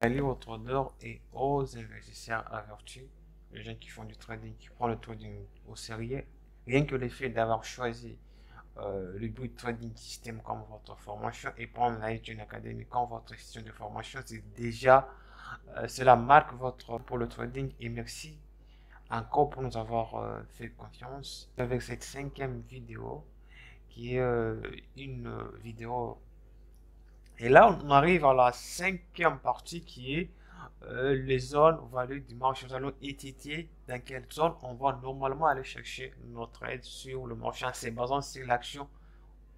Salut aux traders et aux investisseurs avertis, les gens qui font du trading, qui prennent le trading au sérieux. Rien que le fait d'avoir choisi le Boot Trading System comme votre formation et prendre la Edge Academy comme votre institution de formation, c'est déjà, cela marque votre pour le trading et merci encore pour nous avoir fait confiance avec cette cinquième vidéo qui est une vidéo. Et là, on arrive à la cinquième partie qui est les zones valides du marché. Nous allons étudier dans quelle zone on va normalement aller chercher notre aide sur le marché en se basant sur l'action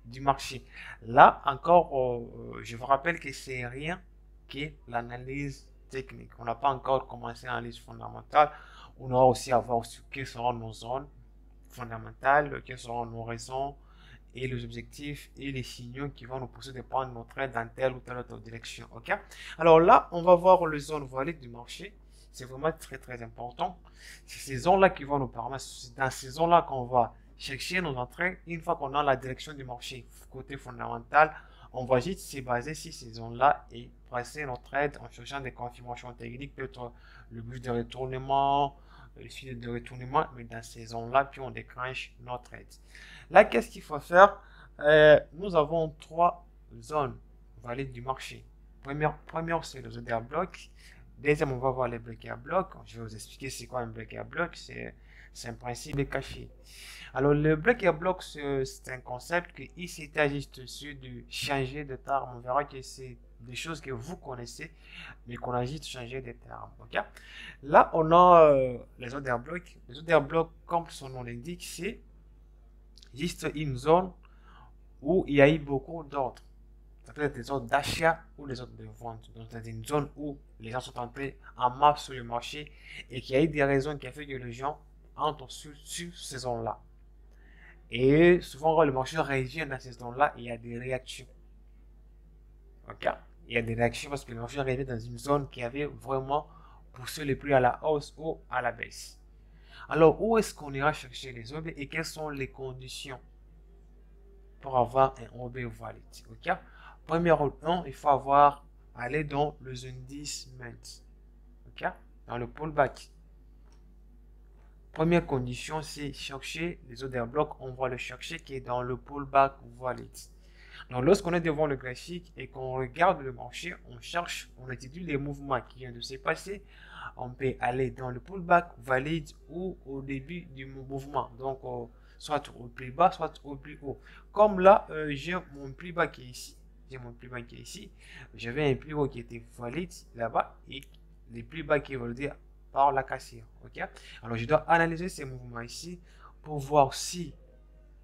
du marché. Là encore, je vous rappelle que c'est rien que l'analyse technique. On n'a pas encore commencé l'analyse fondamentale. On aura aussi à voir aussi quelles seront nos zones fondamentales, quelles seront nos raisons et les objectifs et les signaux qui vont nous pousser de prendre notre aide dans telle ou telle autre direction. Ok? Alors là, on va voir les zones valides du marché. C'est vraiment très très important. C'est ces zones-là qui vont nous permettre, c'est dans ces zones-là qu'on va chercher nos entrées. Une fois qu'on a la direction du marché côté fondamental, on va juste se baser sur ces zones-là et passer notre aide en cherchant des confirmations techniques, peut-être le but de retournement, le fil de retournement, mais dans ces zones-là, puis on déclenche notre aide. Là, qu'est-ce qu'il faut faire? Nous avons trois zones valides du marché. Première c'est le zone à bloc. Deuxième, on va voir les blocs à bloc. Je vais vous expliquer c'est quoi un bloc à bloc. C'est un principe caché. Alors, le bloc à bloc, c'est un concept que ici, il s'agit juste de changer de terme. On verra que c'est des choses que vous connaissez, mais qu'on a juste changé de terme. Ok? Là, on a les zones à bloc. Les zones à bloc, comme son nom l'indique, c'est juste une zone où il y a eu beaucoup d'ordres. Ça peut être des ordres d'achat ou des ordres de vente. Donc, c'est une zone où les gens sont entrés en masse sur le marché et qu'il y a eu des raisons qui ont fait que les gens entrent sur ces zones-là. Et souvent, quand le marché réagit dans ces zones-là, il y a des réactions. Ok? Il y a des réactions parce que le marché arrivait dans une zone qui avait vraiment poussé le prix à la hausse ou à la baisse. Alors, où est-ce qu'on ira chercher les OB et quelles sont les conditions pour avoir un OB valide? Ok? Première 1, il faut aller dans les indices MENT. Ok? Dans le pullback. Première condition, c'est chercher les order blocks. On va le chercher qui est dans le pullback valid. Donc, lorsqu'on est devant le graphique et qu'on regarde le marché, on cherche, on étudie les mouvements qui viennent de se passer. On peut aller dans le pullback valide ou au début du mouvement. Donc, soit au plus bas, soit au plus haut. Comme là, j'ai mon plus bas qui est ici. J'ai mon plus bas qui est ici. J'avais un plus haut qui était valide là-bas et les plus bas qui est validé par la cassure. Ok? Alors, je dois analyser ces mouvements ici pour voir si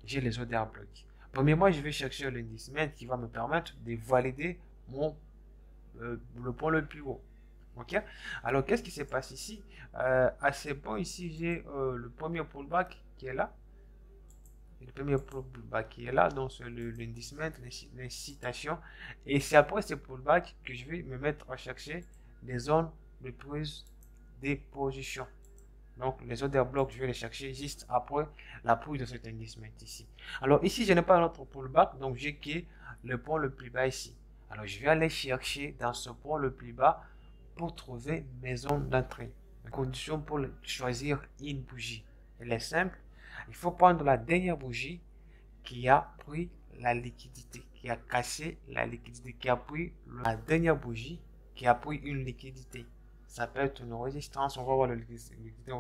j'ai les order blocs. Premièrement, je vais chercher l'indice MENT qui va me permettre de valider le point le plus haut. Ok? Alors, qu'est-ce qui se passe ici? À ce point ici, j'ai le premier pullback qui est là. Le premier pullback qui est là, donc c'est l'indice MENT, l'incitation. Et c'est après ce pullback que je vais me mettre à chercher des zones de prise des positions. Donc, les autres blocs, je vais les chercher juste après la prise de cet indice MENT ici. Alors, ici, je n'ai pas un autre pullback, donc j'ai que le point le plus bas ici. Alors, je vais aller chercher dans ce point le plus bas pour trouver mes zones d'entrée. La condition pour choisir une bougie, elle est simple. Il faut prendre la dernière bougie qui a pris la liquidité, qui a cassé la liquidité, qui a pris la dernière bougie qui a pris une liquidité. Ça peut être une résistance, on va voir le liquidité,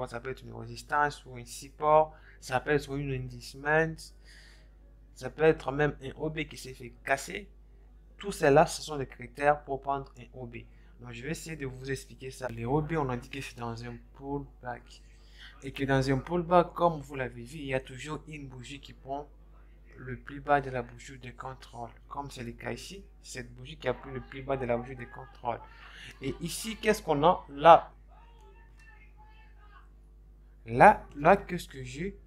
ça peut être une résistance ou un support, ça peut être une indicement, ça peut être même un OB qui s'est fait casser. Tout cela, ce sont des critères pour prendre un OB. Donc, je vais essayer de vous expliquer ça. Les OB, on a dit que c'est dans un pullback. Et que dans un pullback, comme vous l'avez vu, il y a toujours une bougie qui prend le plus bas de la bougie de contrôle. Comme c'est le cas ici, cette bougie qui a pris le plus bas de la bougie de contrôle. Et ici, qu'est-ce qu'on a là? Là, qu'est-ce que j'ai?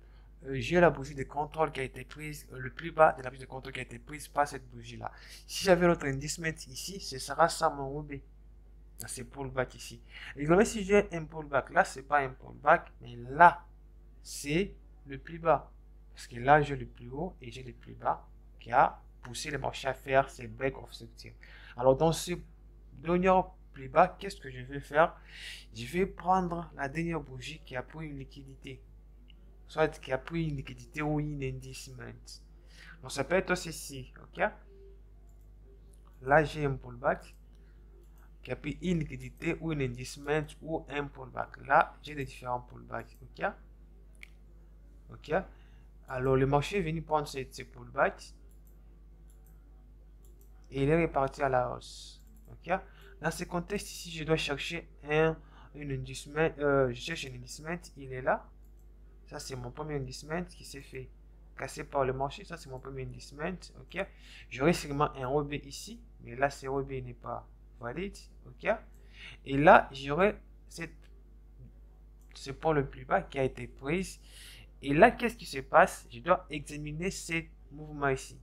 J'ai la bougie de contrôle qui a été prise, le plus bas de la bougie de contrôle qui a été prise par cette bougie-là. Si j'avais l'autre indice ici, ce sera ça mon OB. C'est pullback ici. Et même si j'ai un pullback, là, c'est pas un pullback, mais là, c'est le plus bas. Parce que là, j'ai le plus haut et j'ai le plus bas qui a poussé le marché à faire ses break of structure. Alors, dans ce dernier plus bas, qu'est-ce que je vais faire? Je vais prendre la dernière bougie qui a pris une liquidité, soit qui a pris une liquidité ou une indicement. Donc ça peut être ceci, ok? Là j'ai un pullback qui a pris une liquidité ou une indicement ou un pullback. Là j'ai des différents pullbacks, ok? Ok? Alors le marché est venu prendre ces pullbacks et il est reparti à la hausse, ok? Dans ce contexte ici, je dois chercher une indicement, je cherche un indicement, il est là. Ça, c'est mon premier indicement qui s'est fait casser par le marché. Ça, c'est mon premier indicement. Ok. J'aurai sûrement un OB ici. Mais là, ce OB n'est pas valide. Ok. Et là, j'aurai ce point le plus bas qui a été pris. Et là, qu'est-ce qui se passe? Je dois examiner ce mouvement ici.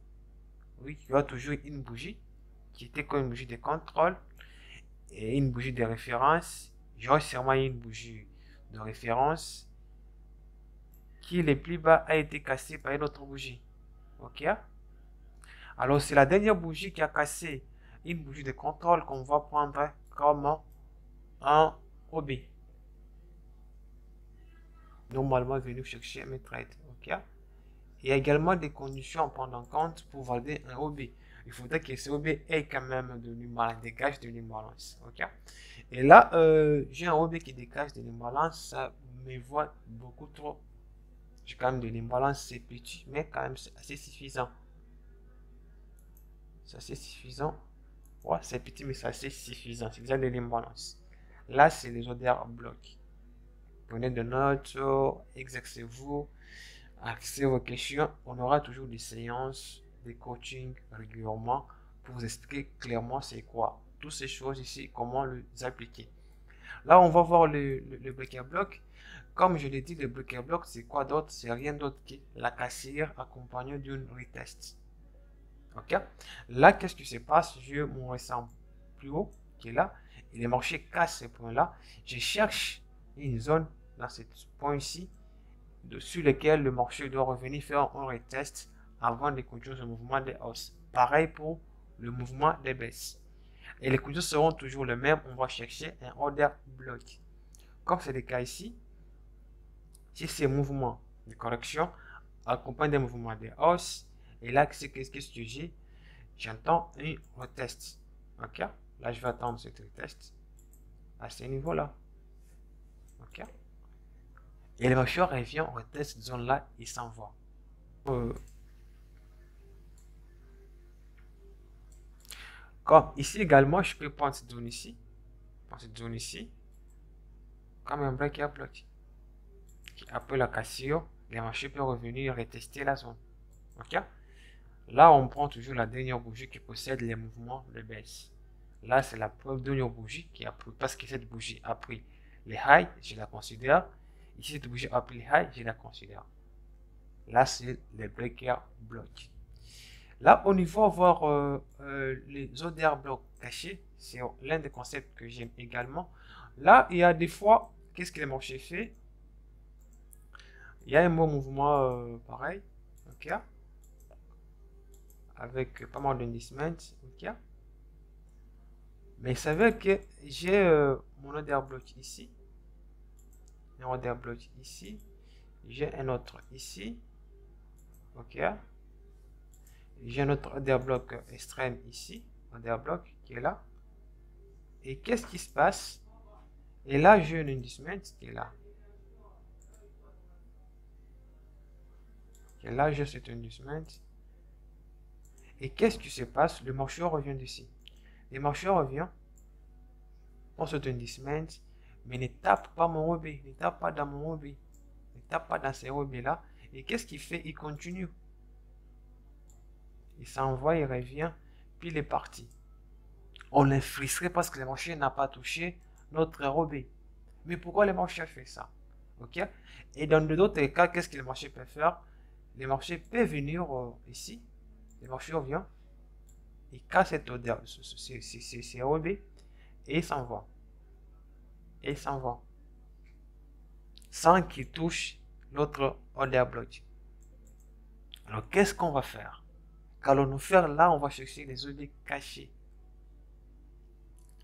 Oui, il y a toujours une bougie qui était comme une bougie de contrôle et une bougie de référence. J'aurai sûrement une bougie de référence qui le plus bas a été cassé par une autre bougie. Ok. Alors c'est la dernière bougie qui a cassé une bougie de contrôle qu'on va prendre comme un OB. Normalement venu chercher mes trades. Ok. Il y a également des conditions à prendre en compte pour valider un OB. Il faudrait que ce OB ait quand même de l'imbalance, dégage de l'imbalance. Ok. Et là, j'ai un OB qui dégage de l'imbalance, ça me voit beaucoup trop. J'ai quand même de l'imbalance, c'est petit, mais quand même c'est assez suffisant. C'est assez suffisant. Ouais, c'est petit, mais c'est assez suffisant. C'est déjà de l'imbalance. Là, c'est les odeurs blocs. Prenez de notes, exercez-vous, axez vos questions. On aura toujours des séances, des coachings régulièrement pour vous expliquer clairement c'est quoi. Toutes ces choses ici, comment les appliquer. Là, on va voir le breaker block. Comme je l'ai dit, le breaker block, c'est quoi d'autre? C'est rien d'autre que la cassière accompagnée d'une retest. Ok? Là, qu'est-ce qui se passe? J'ai mon récent plus haut qui est là. Et le marché casse ce point-là. Je cherche une zone dans ce point ici sur lequel le marché doit revenir faire un retest avant de continuer ce mouvement de hausse. Pareil pour le mouvement de baisse. Et les conditions seront toujours les mêmes. On va chercher un order block. Comme c'est le cas ici, si ces mouvements de correction accompagnent des mouvements de hausse, et là, qu'est-ce que j'ai? J'entends un retest. Ok? Là, je vais attendre ce retest à ce niveau-là. Ok? Et le marché revient, on reteste cette zone-là, il s'envoie. Comme ici également, je peux prendre cette zone ici. Prendre cette zone ici. Comme un break à bloc. Après la cassure, le marché peut revenir retester la zone. Ok? Là, on prend toujours la dernière bougie qui possède les mouvements de baisse. Là, c'est la dernière bougie qui a pris, parce que cette bougie a pris les highs, je la considère. Ici, cette bougie a pris les highs, je la considère. Là, c'est les breaker blocs. Là, on y va voir les order blocs cachés. C'est l'un des concepts que j'aime également. Là, il y a des fois, qu'est-ce que le marché fait? Il y a un bon mouvement pareil. Ok? Avec pas mal d'indices, ok? Mais ça veut que j'ai mon order bloc ici, un order bloc ici, j'ai un autre ici, ok? J'ai un autre order bloc extrême ici, order bloc qui est là. Et qu'est-ce qui se passe? Et là, j'ai un indicement qui est là. Et là, j'ai cet indicement. Et qu'est-ce qui se passe? Le marché revient d'ici. Le marché revient on cet indicement, mais ne tape pas mon OB, ne tape pas dans mon OB, ne tape pas dans ces OB là. Et qu'est-ce qu'il fait? Il continue. Il s'envoie, il revient, puis il est parti. On est frustré parce que le marché n'a pas touché notre OB. Mais pourquoi le marché a fait ça? Ok? Et dans d'autres cas, qu'est-ce que le marché peut faire? Le marché peut venir ici. Le marché revient. Il casse cette odeur, c'est OB. Et il s'en va. Et il s'en va. Sans qu'il touche l'autre order block. Alors, qu'est-ce qu'on va faire? Qu'allons-nous faire là? On va chercher les OB cachés.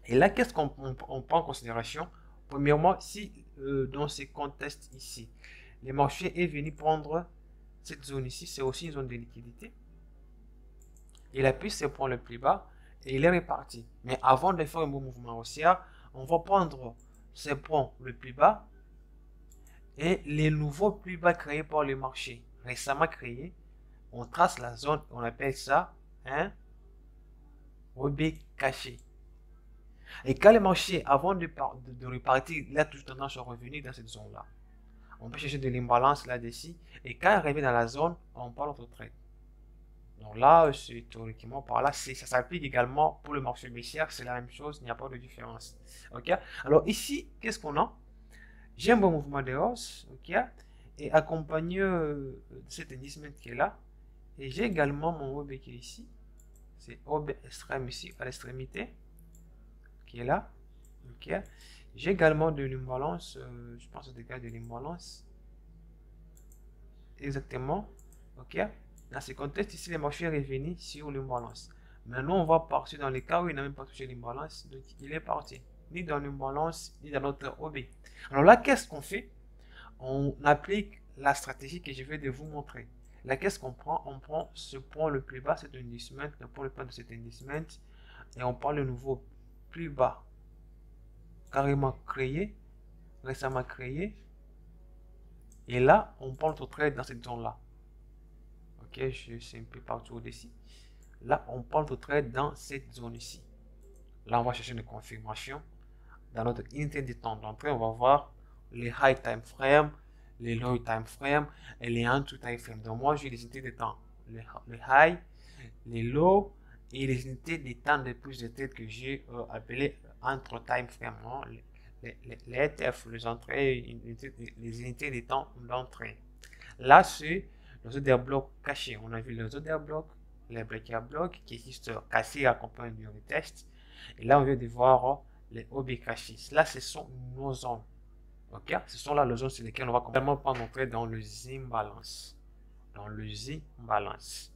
Et là, qu'est-ce qu'on prend en considération? Premièrement, si dans ces contextes ici, les marchés est venu prendre cette zone ici, c'est aussi une zone de liquidité. Il appuie ses points le plus bas et il est reparti. Mais avant de faire un bon mouvement haussier, on va prendre ces points le plus bas et les nouveaux plus bas créés par le marché, récemment créés. On trace la zone, on appelle ça un rebond caché. Et quand le marché, avant de repartir, il a toujours tendance à revenir dans cette zone-là. On peut chercher de l'imbalance là-dessus. Et quand il revient dans la zone, on parle de trade. Donc là, théoriquement, par là, ça s'applique également pour le marché baissière. C'est la même chose, il n'y a pas de différence. Ok. Alors ici, qu'est-ce qu'on a? J'ai un bon mouvement de hausse. Ok. Et accompagné de cet indice qui est là. Et j'ai également mon OB qui est ici. C'est OB extrême ici, à l'extrémité. Qui est là. Ok. J'ai également de l'imbalance. Je pense au dégât de l'imbalance. Exactement. Ok. Dans ce contexte, ici, les marchés est revenu sur l'imbalance. Maintenant, on va partir dans les cas où il n'a même pas touché l'imbalance. Donc, il est parti. Ni dans l'imbalance, ni dans notre OB. Alors là, qu'est-ce qu'on fait? On applique la stratégie que je vais de vous montrer. Là, qu'est-ce qu'on prend? On prend ce point le plus bas, cet indicement, le point le plus bas de cet indicement, et on prend le nouveau plus bas, carrément créé, récemment créé. Et là, on prend le trade dans cette zone-là. Ok, je suis un peu partout au-dessus. Là, on parle de trade dans cette zone ici. Là, on va chercher une confirmation. Dans notre unité de temps d'entrée, on va voir les high time frame, les low time frame et les entre time frame. Donc, moi, j'ai les unités de temps. Les high, les low et les unités de temps de plus de tête que j'ai appelé entre time frame. Hein? Les ETF, les entrées, les unités de temps d'entrée. Là, c'est le réseau des blocs cachés. On a vu le réseau des blocs, les breaker blocs qui existent cachés accompagnés du retest. Et là, on vient de voir les OB cachés. Là, ce sont nos zones. Ok, ce sont là les zones sur lesquelles on va complètement pas entrer dans le imbalance. Dans le imbalance.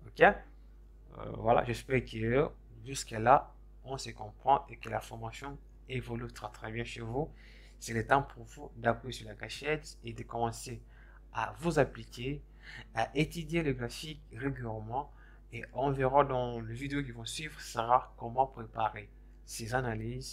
Ok, voilà, j'espère que jusqu'à là, on se comprend et que la formation évolue très très bien chez vous. C'est le temps pour vous d'appuyer sur la gâchette et de commencer à vous appliquer, à étudier le graphique régulièrement et on verra dans les vidéos qui vont suivre, ça sera comment préparer ces analyses